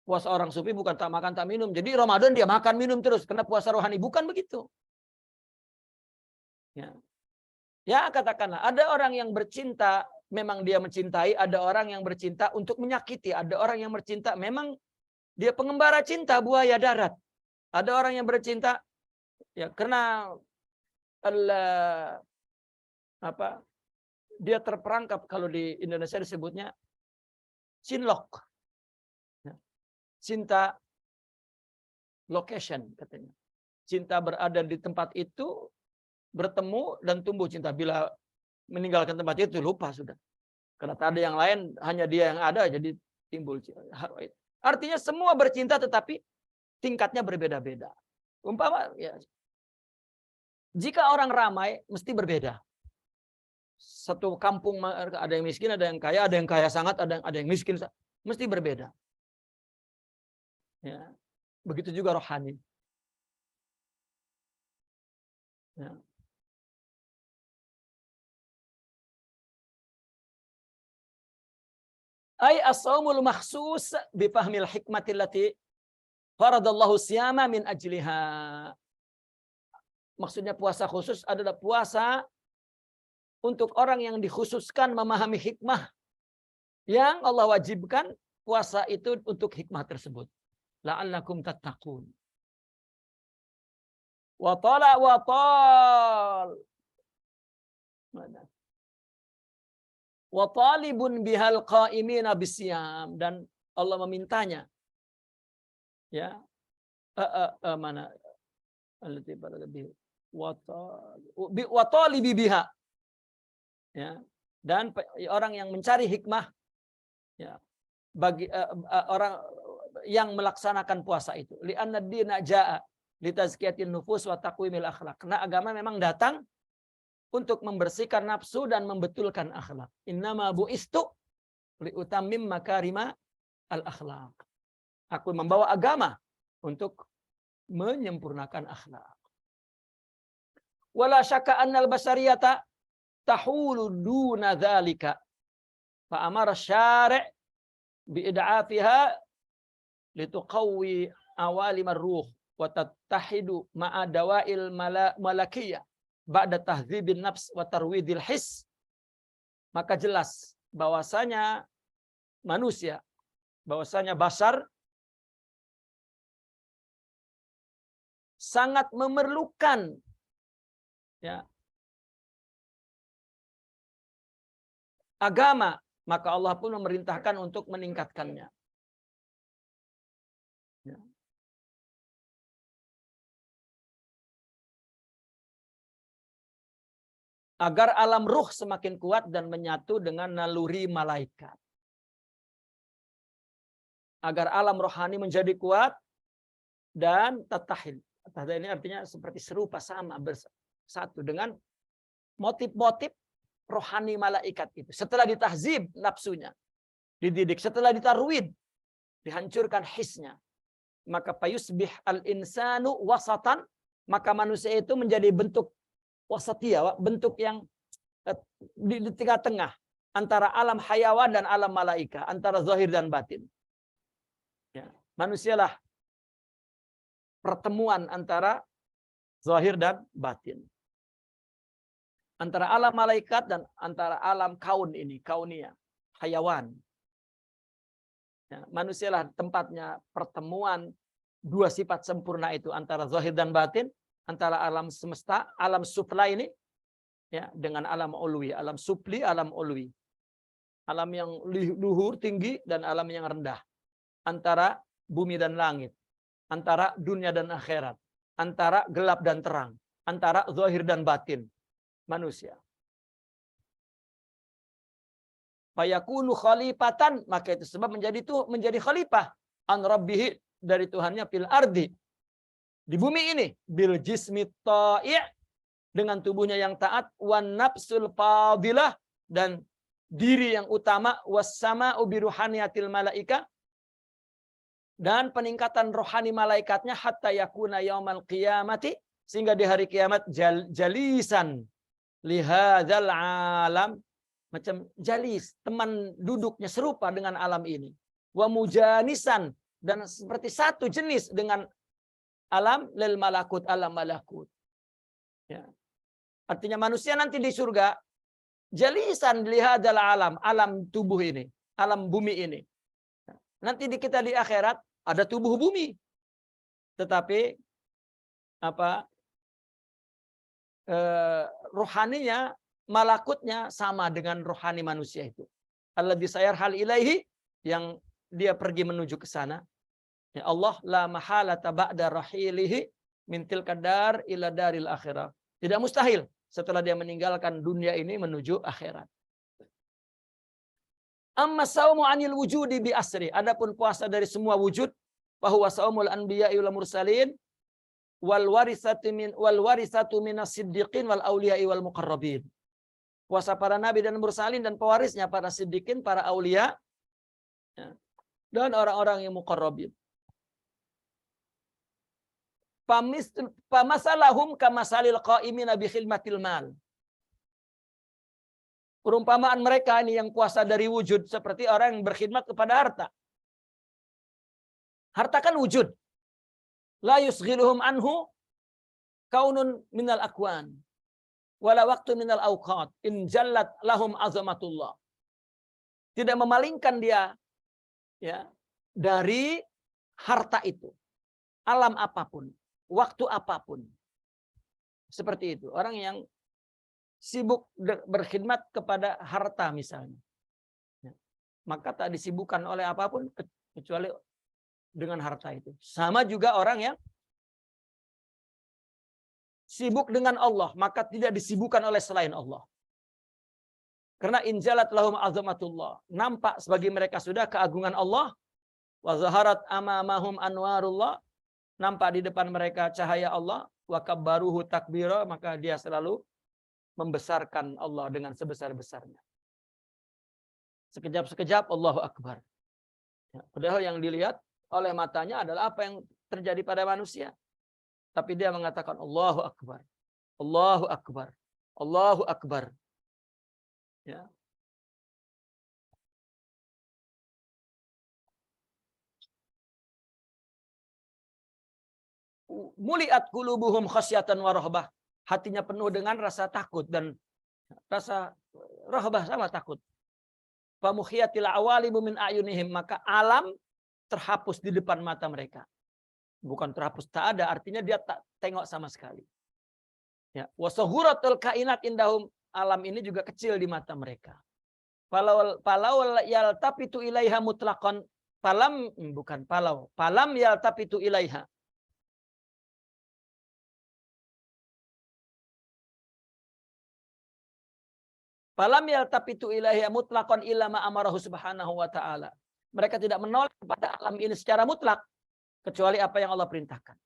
puasa orang sufi bukan tak makan tak minum. Jadi Ramadan dia makan minum terus karena puasa rohani. Bukan begitu. Ya. Ya, katakanlah ada orang yang bercinta, memang dia mencintai, ada orang yang bercinta untuk menyakiti, ada orang yang bercinta memang dia pengembara cinta buaya darat. Ada orang yang bercinta ya karena dia terperangkap, kalau di Indonesia disebutnya cinlok. Ya. Cinta location katanya. Cinta berada di tempat itu, bertemu dan tumbuh cinta. Bila meninggalkan tempat itu lupa sudah. Karena tak ada yang lain, hanya dia yang ada, jadi timbul cinta. Artinya semua bercinta tetapi tingkatnya berbeda-beda. Umpama ya, jika orang ramai mesti berbeda. Satu kampung ada yang miskin, ada yang kaya sangat, ada yang miskin, mesti berbeda. Ya. Begitu juga rohani. Ya. Ay as-saumul makhsus bi fahmil hikmatil lati faradallahu siyama min ajliha. Maksudnya puasa khusus adalah puasa untuk orang yang dikhususkan memahami hikmah yang Allah wajibkan puasa itu untuk hikmah tersebut. La'allakum tattaqun. Wa Wa talibun bihal qa'imina bisyam, dan Allah memintanya. Ya. Mana? Wa talibi biha. Ya. Dan orang yang mencari hikmah, ya, bagi orang yang melaksanakan puasa itu. Li'anna ad-dina ja'a litazkiyatin nufus wa taqwimil akhlaq. Karena agama memang datang untuk membersihkan nafsu dan membetulkan akhlak. Innama bu'istu liutammim makarima al-akhlaq. Aku membawa agama untuk menyempurnakan akhlak. Wala syakka annal basariyata tahulu duna dzalika. Fa amara syari' bi id'afiha lituqawwi awalim ar-ruh wa tattahidu ma'a dawa'il malakiyah ba'da tahdzibin nafs wa tarwidil his. Maka jelas bahwasanya manusia, bahwasanya basar sangat memerlukan, ya, agama, maka Allah pun memerintahkan untuk meningkatkannya. Ya. Agar alam ruh semakin kuat dan menyatu dengan naluri malaikat. Agar alam rohani menjadi kuat dan tatahid. Tatahid ini artinya seperti serupa, sama, bersatu dengan motif-motif rohani malaikat itu. Setelah ditahzib nafsunya, dididik, setelah ditarwid, dihancurkan hisnya, maka payusbih al-insanu wasatan, maka manusia itu menjadi bentuk wasatiyah, bentuk yang di tengah-tengah antara alam hayawan dan alam malaika, antara zahir dan batin. Ya, manusialah pertemuan antara zahir dan batin, antara alam malaikat dan antara alam kaun ini, kaunia, hayawan. Ya, manusialah tempatnya pertemuan dua sifat sempurna itu, antara zahir dan batin, antara alam semesta, alam sufla ini, ya, dengan alam ulwi, alam supli, alam ulwi, alam yang luhur tinggi dan alam yang rendah, antara bumi dan langit, antara dunia dan akhirat, antara gelap dan terang, antara zahir dan batin manusia. Fayakunu khalifatan, maka itu sebab menjadi khalifah an rabbihi, dari Tuhannya, fil ardi, di bumi ini, bil jismi ta'i', dengan tubuhnya yang taat, wan nafsul fadilah, dan diri yang utama, wassama'u bi ruhaniyatil malaika, dan peningkatan rohani malaikatnya, hatta yakuna yaumal qiyamati, sehingga di hari kiamat jalisan lihadzal alam, macam jalis, teman duduknya serupa dengan alam ini, wa mujanisan, dan seperti satu jenis dengan alam lil malakut, alam malakut. Ya. Artinya manusia nanti di surga jalisan lihadzal alam, alam tubuh ini, alam bumi ini. Nanti kita di akhirat ada tubuh bumi, tetapi rohaninya, malakutnya sama dengan rohani manusia itu. Alladzi sayarhal ilaihi, yang dia pergi menuju ke sana. Ya Allah, la mahalata ba'da rahilihi min tilka dar ila daril akhirah. Tidak mustahil setelah dia meninggalkan dunia ini menuju akhirat. Amma saumu anil wujudi bi asri. Adapun puasa dari semua wujud, bahwa saumul anbiya'i wal mursalin wal warisatu minas siddiqin wal auliya'i wal muqarrabin. Puasa para nabi dan mursalin dan pewarisnya para siddiqin, para aulia, ya, dan orang-orang yang muqarrabin. Pamasalahum kamasalil qa'imina bi khidmatil mal. Perumpamaan mereka ini yang puasa dari wujud seperti orang yang berkhidmat kepada harta. Harta kan wujud. La yusghiluhum anhu kaunun minal akwan wala waktu minal awqat in jallat lahum azamatullah. Tidak memalingkan dia, ya, dari harta itu. Alam apapun, waktu apapun. Seperti itu. Orang yang sibuk berkhidmat kepada harta misalnya. Ya. Maka tak disibukkan oleh apapun kecuali dengan harta itu. Sama juga orang yang sibuk dengan Allah, maka tidak disibukkan oleh selain Allah. Karena injalat lahum azamatullah. Nampak sebagai mereka sudah keagungan Allah. Wa zaharat amamahum anwarullah. Nampak di depan mereka cahaya Allah. Wa kabbaruhu takbira. Maka dia selalu membesarkan Allah dengan sebesar-besarnya. Sekejap-sekejap Allahu Akbar. Ya, padahal yang dilihat oleh matanya adalah apa yang terjadi pada manusia. Tapi dia mengatakan Allahu Akbar. Allahu Akbar. Allahu Akbar. Ya. Muliat qulubuhum khasyatan wa rahbah. Hatinya penuh dengan rasa takut dan rasa rahbah, sama takut. Famukhiyatil awalimu min ayunihim, maka alam terhapus di depan mata mereka. Bukan terhapus, tak ada, artinya dia tak tengok sama sekali. Ya, wasaghuratul kainat indahum, alam ini juga kecil di mata mereka. Palau yaltapitu ilaiha mutlaqan, palam yaltapitu ilaiha. Palam yaltapitu ilaiha mutlaqan illa ma amarahu subhanahu wa ta'ala. Mereka tidak menolak kepada alam ini secara mutlak kecuali apa yang Allah perintahkan.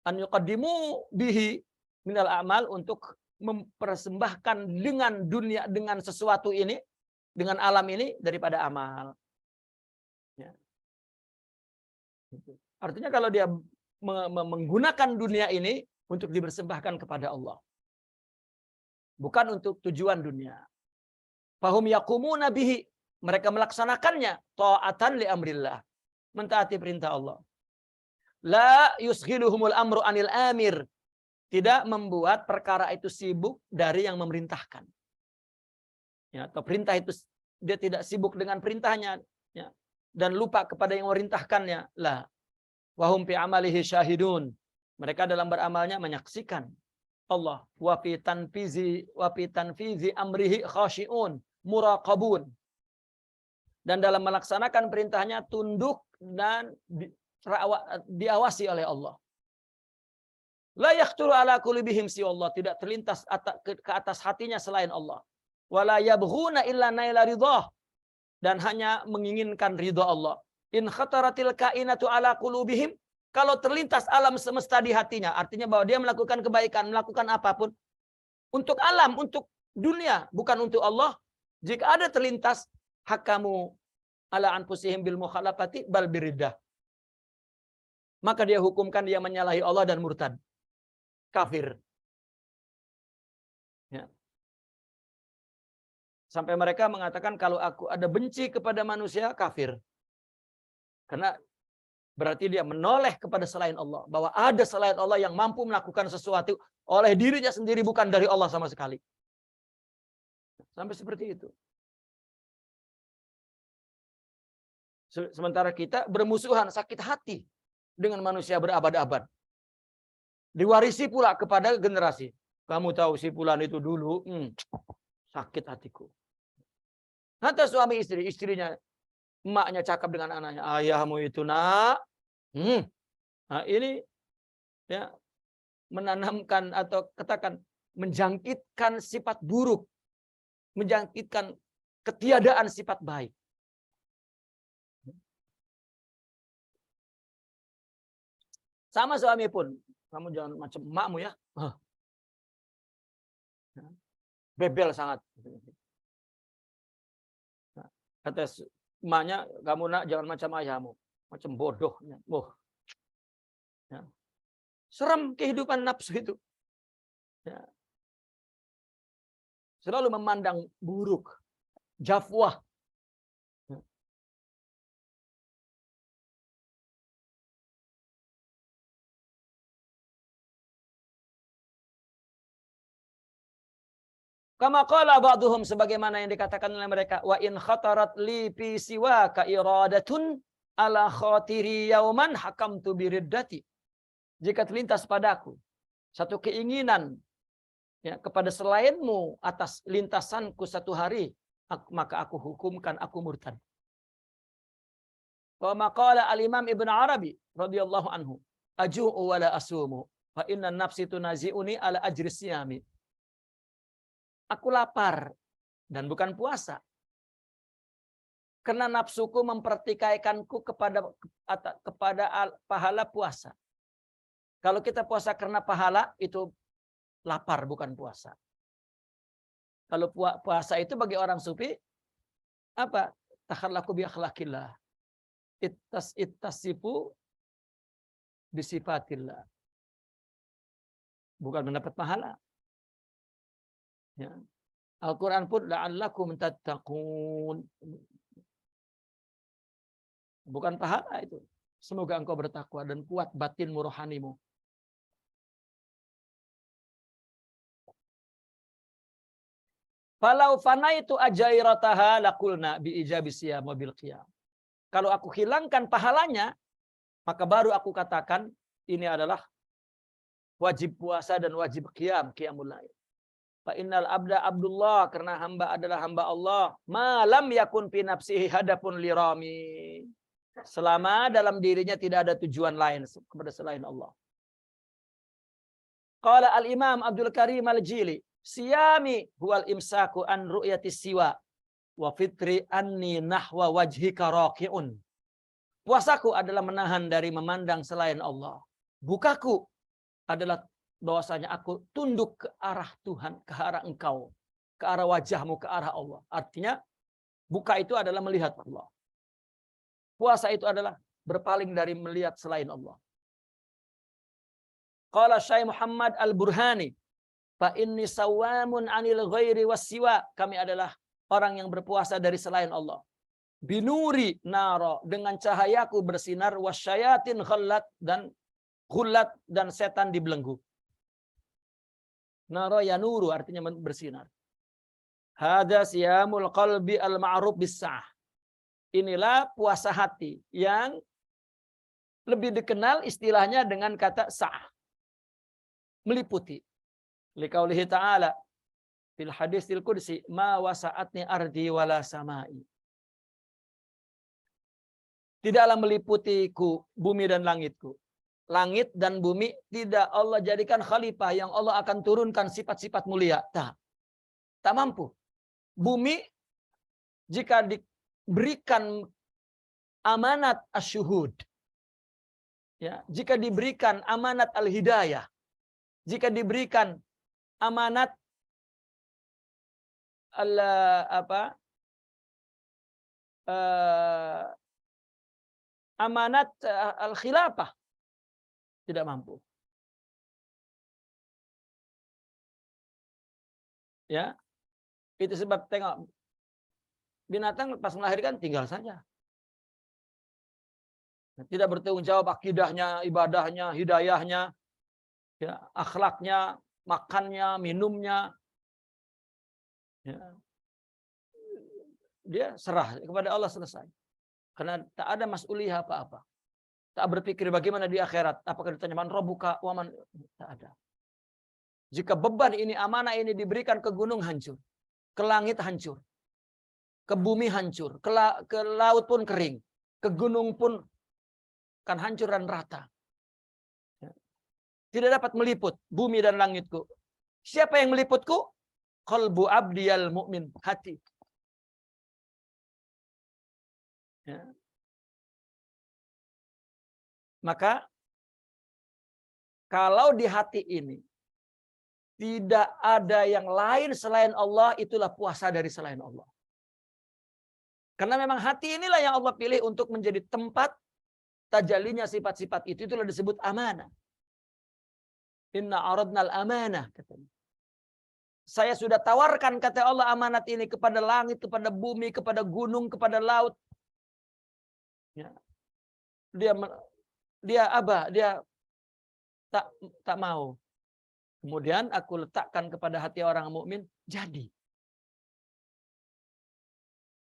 An yuqaddimu bihi minal amal, untuk mempersembahkan dengan dunia, dengan sesuatu ini, dengan alam ini daripada amal. Ya. Artinya kalau dia menggunakan dunia ini untuk dipersembahkan kepada Allah, bukan untuk tujuan dunia. Fahum yaqumuna bihi, mereka melaksanakannya ta'atan li amrillah, mentaati perintah Allah. La yusghiluhumul amru anil amir, tidak membuat perkara itu sibuk dari yang memerintahkan. Ya, atau perintah itu dia tidak sibuk dengan perintahnya, ya, dan lupa kepada yang memerintahkannya. La wahum fi amalihi syahidun, mereka dalam beramalnya menyaksikan Allah. Wa fi tanfizi amrihi khashi'un muraqabun, dan dalam melaksanakan perintahnya tunduk dan diawasi oleh Allah. La yakhthuru ala qulubihim si Allah, tidak terlintas ke atas hatinya selain Allah. Wala yabghuna illa naila ridhah, dan hanya menginginkan ridha Allah. In khataratil kainatu ala qulubihim, kalau terlintas alam semesta di hatinya, artinya bahwa dia melakukan kebaikan, melakukan apapun untuk alam, untuk dunia, bukan untuk Allah. Jika ada terlintas, hakamu ala anfusihim bil mukhalafati bal biriddah, maka dia hukumkan dia menyalahi Allah dan murtad, kafir. Ya. Sampai mereka mengatakan kalau aku ada benci kepada manusia, kafir. Karena berarti dia menoleh kepada selain Allah, bahwa ada selain Allah yang mampu melakukan sesuatu oleh dirinya sendiri, bukan dari Allah sama sekali. Sampai seperti itu. Sementara kita bermusuhan, sakit hati dengan manusia berabad-abad. Diwarisi pula kepada generasi. Kamu tahu si fulan itu dulu, sakit hatiku. Hatta suami istri, istrinya, emaknya cakap dengan anaknya, ayahmu itu nak. Nah, ini ya menanamkan atau katakan menjangkitkan sifat buruk, menjangkitkan ketiadaan sifat baik. Sama suami pun, kamu jangan macam emakmu ya. Bebel sangat. Kata emaknya, kamu nak jangan macam ayahmu, macam bodoh. Ya. Seram kehidupan nafsu itu. Ya. Selalu memandang buruk, jafwah. Kama qala ba'duhum, sebagaimana yang dikatakan oleh mereka, wa in khatarat li fi siwaka iradatun ala khatiri yauman hakamtu biriddati. Jika terlintas padaku satu keinginan ya, kepada selainmu atas lintasanku satu hari, maka aku hukumkan aku murtad. Wa maqala al-Imam Ibn Arabi radhiyallahu anhu, aju'u wa la asumu, fa inna nafsi tunazi'uni ala ajri siyami. Aku lapar dan bukan puasa. Karena nafsuku mempertikaikanku kepada pahala puasa. Kalau kita puasa karena pahala, itu lapar bukan puasa. Kalau puasa itu bagi orang sufi, apa? Takhallaku bi akhlaqillah. Ittasifu bisifatillah. Bukan mendapat pahala. Ya. Al-Quran pun la'allakum tattaqun. Bukan pahala itu. Semoga engkau bertakwa dan kuat batinmu rohanimu. Falau fanaitu ajairataha laqulna bi ijabi siyam wa bil qiyam. Kalau aku hilangkan pahalanya, maka baru aku katakan ini adalah wajib puasa dan wajib qiyamul lail. Fa innal abda abdullah, karena hamba adalah hamba Allah. Malam yakun fi nafsihi hadapun lirami. Selama dalam dirinya tidak ada tujuan lain kepada selain Allah. Qala al-Imam Abdul Karim al-Jili, siyami huwal imsaku an ru'yati siwa wa fitri anni nahwa wajhika raqi'un. Puasaku adalah menahan dari memandang selain Allah. Bukaku adalah bahwasanya aku tunduk ke arah Tuhan, ke arah engkau, ke arah wajahmu, ke arah Allah. Artinya buka itu adalah melihat Allah. Puasa itu adalah berpaling dari melihat selain Allah. Qala Syekh Muhammad Al-Burhani, fa inni sawamun 'anil ghairi wassiwa. Kami adalah orang yang berpuasa dari selain Allah. Binuri naro, dengan cahayaku bersinar, wasyayatin khullat dan setan dibelenggu. Naro ya nuru artinya bersinar. Hada siyamul qalbi al-ma'ruf bis-sa'ah. Inilah puasa hati yang lebih dikenal istilahnya dengan kata sa'ah. Meliputi. Liqaulihi ta'ala fil hadisil qudsi ma wasa'atni ardi wala samai. Tidaklah meliputiku bumi dan langitku. Langit dan bumi tidak Allah jadikan khalifah yang Allah akan turunkan sifat-sifat mulia. Tak mampu. Bumi jika diberikan amanat asyuhud, ya, jika diberikan amanat al-hidayah, jika diberikan amanat amanat al-khilafah, tidak mampu. Ya, itu sebab tengok binatang pas melahirkan tinggal saja. Tidak bertanggung jawab akidahnya, ibadahnya, hidayahnya, ya, akhlaknya, makannya, minumnya. Ya. Dia serah kepada Allah, selesai. Karena tak ada mas'uliyah apa-apa. Tak berpikir bagaimana di akhirat. Apakah ditanya man rabbuka wa man, tak ada. Jika beban ini, amanah ini diberikan ke gunung hancur, ke langit hancur, ke bumi hancur, ke laut pun kering, ke gunung pun kan hancur dan rata. Tidak dapat meliput bumi dan langitku. Siapa yang meliputku? Qalbu abdiyal mu'min, hati. Ya. Maka kalau di hati ini tidak ada yang lain selain Allah, itulah puasa dari selain Allah. Karena memang hati inilah yang Allah pilih untuk menjadi tempat tajallinya sifat-sifat itu. Itulah disebut amanah. Inna aradnal amanah, katanya. Saya sudah tawarkan, kata Allah, amanat ini kepada langit, kepada bumi, kepada gunung, kepada laut. Ya. Dia tak mau. Kemudian aku letakkan kepada hati orang mukmin, jadi.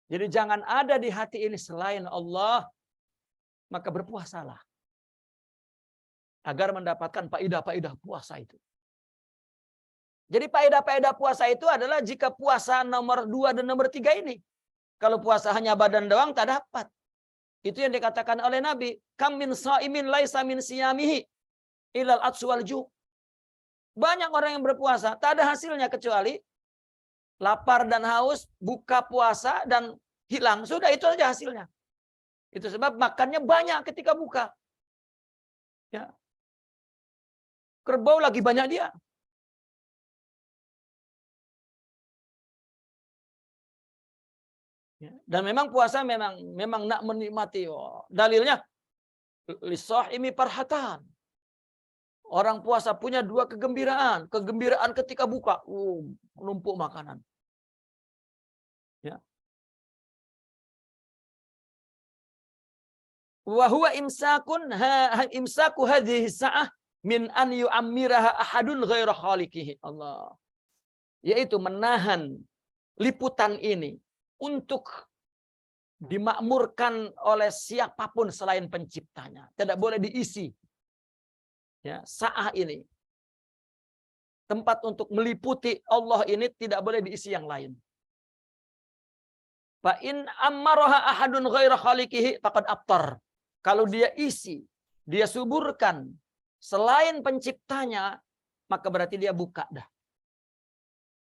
Jadi jangan ada di hati ini selain Allah, maka berpuasalah. Agar mendapatkan faidah-faidah puasa itu. Jadi faedah-faedah puasa itu adalah jika puasa nomor 2 dan nomor 3 ini. Kalau puasa hanya badan doang tak dapat. Itu yang dikatakan oleh Nabi, kam min shaimin laisa min siyamihi ilal atsu wal ju'. Banyak orang yang berpuasa tak ada hasilnya kecuali lapar dan haus, buka puasa dan hilang. Sudah itu saja hasilnya. Itu sebab makannya banyak ketika buka. Ya. Kerbau lagi banyak dia. Ya. Dan memang puasa memang nak menikmati. Oh, dalilnya lisahimi parhatan. Orang puasa punya 2 kegembiraan. Kegembiraan ketika buka, numpuk makanan. Ya. Wa huwa imsaku hadhihi sa'ah min an yu'ammiraha ahadun ghaira khaliqihi. Allah. Yaitu menahan liputan ini untuk dimakmurkan oleh siapapun selain penciptanya. Tidak boleh diisi. Ya, sa'ah ini. Tempat untuk meliputi Allah ini tidak boleh diisi yang lain. Fa in ammaraha ahadun ghaira khaliqihi faqad aftar. Kalau dia isi, dia suburkan selain penciptanya, maka berarti dia buka dah.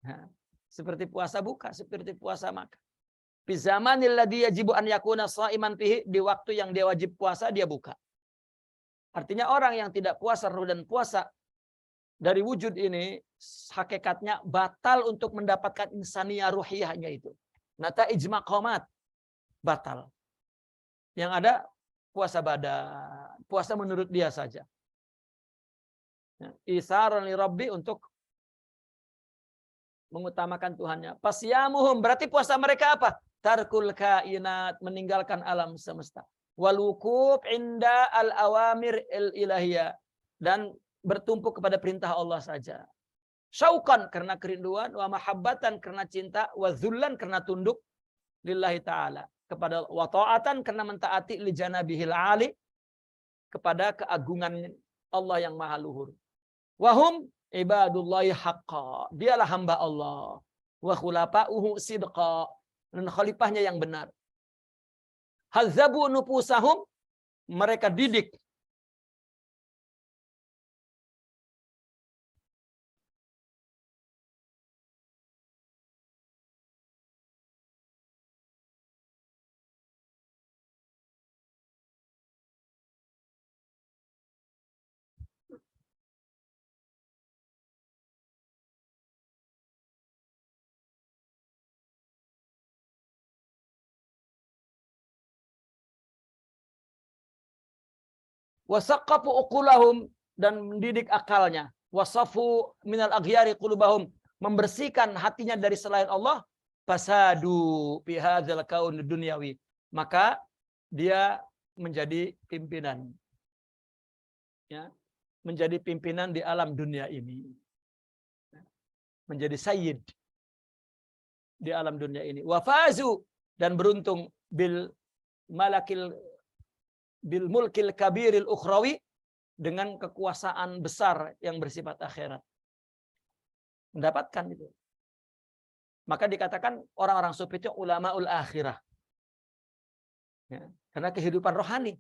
Nah, seperti puasa buka, seperti puasa makan. Fi zamanil ladzi yajibu an yakuna shaiman fihi, di waktu yang dia wajib puasa dia buka. Artinya orang yang tidak puasa ruh dan puasa dari wujud ini hakikatnya batal untuk mendapatkan insaniyah ruhiyahnya itu. Nata ijma qomat batal. Yang ada puasa badan, puasa menurut dia saja. Isaran li rabbi, untuk mengutamakan Tuhannya. Pasyamuhum, berarti puasa mereka apa? Tarkul kainat, meninggalkan alam semesta. Walukub inda al-awamir il-ilahiyah, dan bertumpu kepada perintah Allah saja. Syauqan karena kerinduan, wa mahabbatan karena cinta, wa dzullan karena tunduk lillahi ta'ala, kepada wa ta'atan karena mentaati li janabihil ali, kepada keagungan Allah yang maha luhur. Wahum ibadullahi haqqa, dialah hamba Allah. Wa khulafa'uhu sidqa, dan khalifahnya yang benar. Hazzabu nufusahum, mereka didik wasaqafu uqulahum, dan mendidik akalnya, wasafu minal aghyari qulubahum, membersihkan hatinya dari selain Allah, fasadu fi hadzal kaun dunyawi, maka dia menjadi pimpinan, ya, menjadi pimpinan di alam dunia ini, menjadi sayyid di alam dunia ini. Wafazu, dan beruntung bil mulkil kabiril ukhrawi, dengan kekuasaan besar yang bersifat akhirat. Mendapatkan itu. Maka dikatakan orang-orang sufi itu ulamaul akhirah. Ya, karena kehidupan rohani.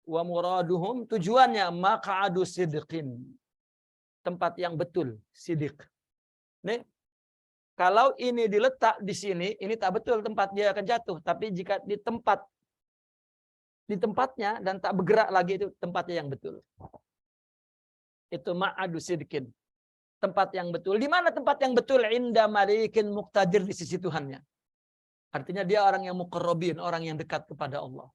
Wa muraduhum, tujuannya maq'adu sidqin, tempat yang betul, sidik. Nih, kalau ini diletak di sini, ini tak betul tempat, dia akan jatuh. Tapi jika di tempatnya dan tak bergerak lagi, itu tempatnya yang betul. Itu ma'adu sidqin, tempat yang betul. Di mana tempat yang betul? Inda malikin muqtadir, di sisi Tuhannya. Artinya dia orang yang muqarrabin, orang yang dekat kepada Allah.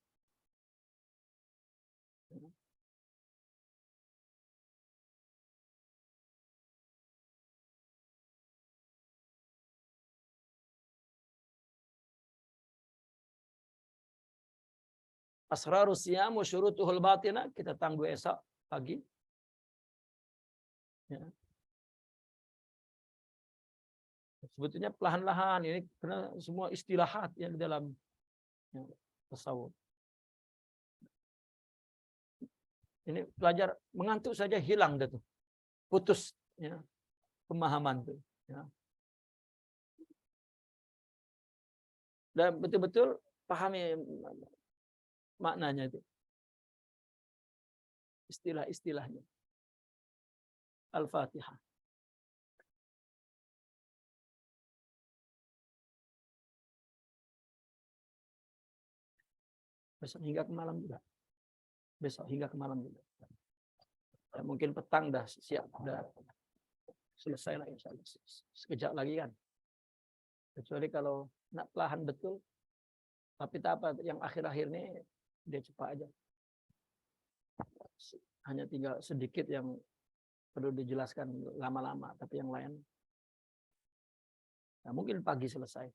Asrarus siyam wa syurutuhul batina, kita tangguh esok pagi. Ya. Sebetulnya perlahan-lahan ini karena semua istilahat yang di dalam tasawuf. Ini pelajar mengantuk saja hilang dah tuh. Putus, ya. pemahaman tuh. Ya. Dan betul-betul pahami maknanya itu. Istilah-istilahnya. Al-Fatihah. Besok hingga ke malam juga. Besok hingga ke malam juga. Ya, mungkin petang dah siap, dah selesai lah insya Allah. Sekejap lagi kan. Kecuali kalau nak pelahan betul, tapi tak apa, yang akhir-akhir ini dia cepat aja. Hanya tinggal sedikit yang perlu dijelaskan lama-lama, tapi yang lain nah, mungkin pagi selesai.